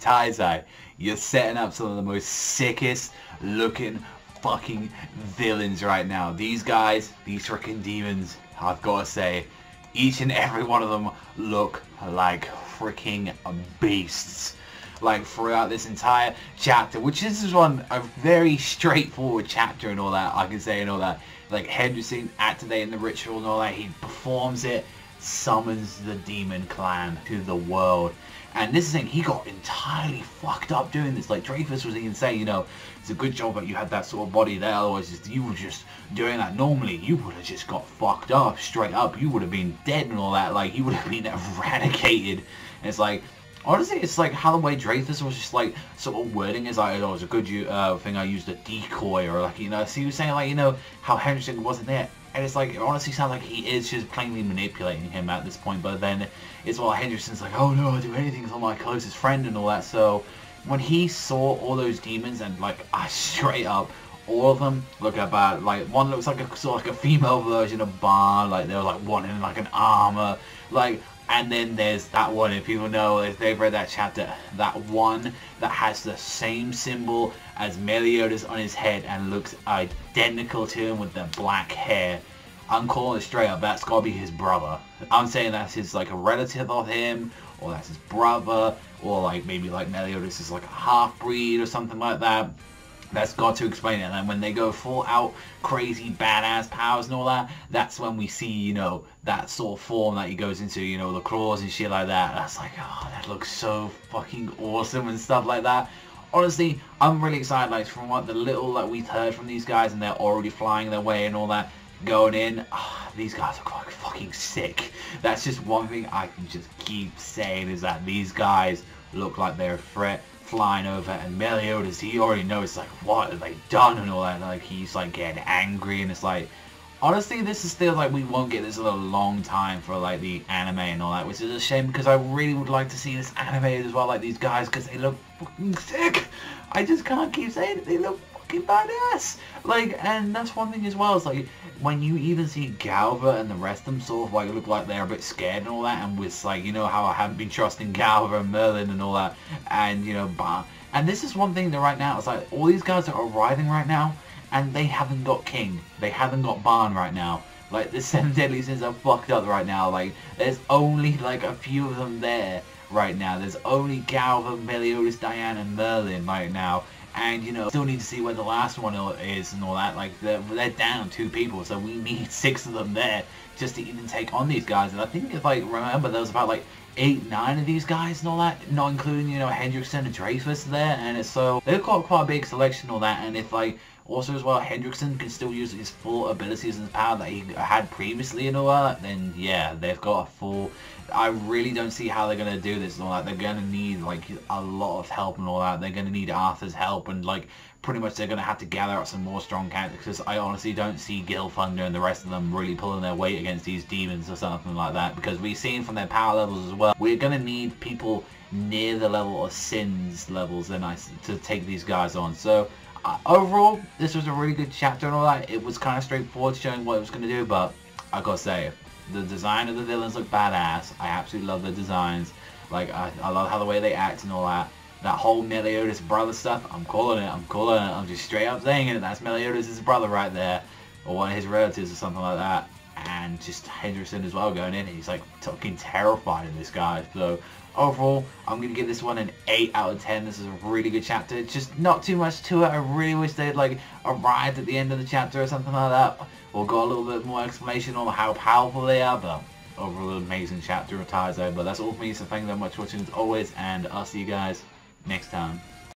Taizai, you're setting up some of the most sickest looking fucking villains right now. These guys, these freaking demons, I've got to say, each and every one of them look like freaking beasts. Like throughout this entire chapter, which is a very straightforward chapter and all that, I can say, and all that. Like Henderson activating the ritual and all that, he performs it, summons the demon clan to the world. And this is the thing, he got entirely fucked up doing this. Like Dreyfus was even saying, you know, it's a good job that you had that sort of body there, otherwise you were just doing that normally, you would have just got fucked up, straight up. You would have been dead and all that, like you would have been eradicated. And it's like, honestly, it's like how the way Dreyfus was just like sort of wording is like, oh, it was a good thing I used a decoy, or like, you know, so he was saying like, you know, how Henderson wasn't there. And it's like, it honestly sounds like he is just plainly manipulating him at this point. But then it's all Henderson's like, oh no, I'll do anything for my closest friend and all that. So when he saw all those demons and like, straight up, all of them look about, like one looks like a sort of like a female version of Bar, like they're like one in like an armor, like. And then there's that one, if people know, if they've read that chapter, that one that has the same symbol as Meliodas on his head and looks identical to him with the black hair. I'm calling it straight up, that's gotta be his brother. I'm saying that's his, like, a relative of him, or that's his brother, or like maybe like Meliodas is like a half-breed or something like that. That's got to explain it. And then when they go full out crazy badass powers and all that, that's when we see, you know, that sort of form that he goes into, you know, the claws and shit like that. That's like, oh, that looks so fucking awesome and stuff like that. Honestly, I'm really excited, like, from what the little that we've heard from these guys, and they're already flying their way and all that, going in. Oh, these guys are quite fucking sick. That's just one thing I can just keep saying, is that these guys look like they're a threat. Flying over, and Meliodas, he already knows, like, what have they done and all that. Like, he's like getting angry, and it's like, honestly, this is still like, we won't get this in a long time for like the anime and all that, which is a shame, because I really would like to see this animated as well, like these guys, because they look fucking sick. I just can't keep saying it, they look fucking badass. Like, and that's one thing as well, it's like, when you even see Galva and the rest of them sort of like look like they're a bit scared and all that, and with like, you know how I haven't been trusting Galva and Merlin and all that, and you know, and this is one thing that right now, it's like, all these guys that are arriving right now, and they haven't got King, they haven't got Barn right now. Like, the 7 deadly sins are fucked up right now. Like, there's only like a few of them there right now. There's only Galva, Meliodas, Diane, and Merlin right now. And, you know, still need to see where the last one is and all that. Like, they're down 2 people, so we need 6 of them there just to even take on these guys. And I think, if I remember, there was about like 8, 9 of these guys and all that, not including, you know, Hendrickson and Dreyfus there. And it's so, they've got quite a big selection and all that. And if like, also as well, Hendrickson can still use his full abilities and power that he had previously and all that, then yeah, they've got a full... I really don't see how they're going to do this and all that. They're going to need like a lot of help and all that. They're going to need Arthur's help, and like pretty much they're going to have to gather up some more strong characters, because I honestly don't see Gil Thunder and the rest of them really pulling their weight against these demons or something like that, because we've seen from their power levels as well, we're going to need people near the level of Sin's levels to take these guys on. So overall, this was a really good chapter and all that. It was kind of straightforward, showing what it was going to do, but I gotta say, the design of the villains look badass. I absolutely love the designs. Like, I love how the way they act and all that. That whole Meliodas brother stuff, I'm calling it. I'm just straight up saying it. That's Meliodas' brother right there, or one of his relatives or something like that. And just Henderson as well going in. He's like fucking terrified of this guy. So overall, I'm gonna give this one an 8 out of 10. This is a really good chapter. It's just not too much to it. I really wish they'd like arrived at the end of the chapter or something like that, or got a little bit more explanation on how powerful they are. But overall, an amazing chapter of Taizai. But that's all for me. So thank you very much for watching as always, and I'll see you guys next time.